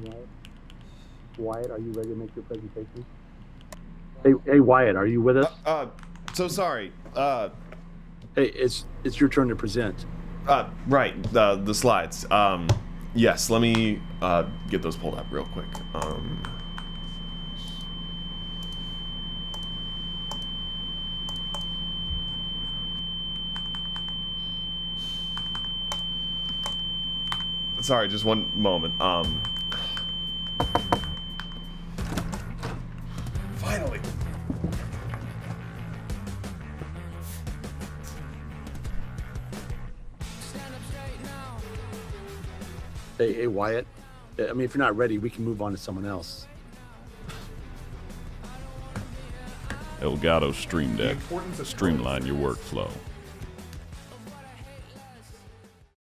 Wyatt? Wyatt, are you ready to make your presentation? Hey, Wyatt, are you with us? So sorry. Hey, it's your turn to present. Right. The slides. Yes. Let me get those pulled up real quick. Sorry, just one moment. Finally. Hey, Wyatt. I mean, if you're not ready, we can move on to someone else. Elgato Stream Deck. Streamline your workflow.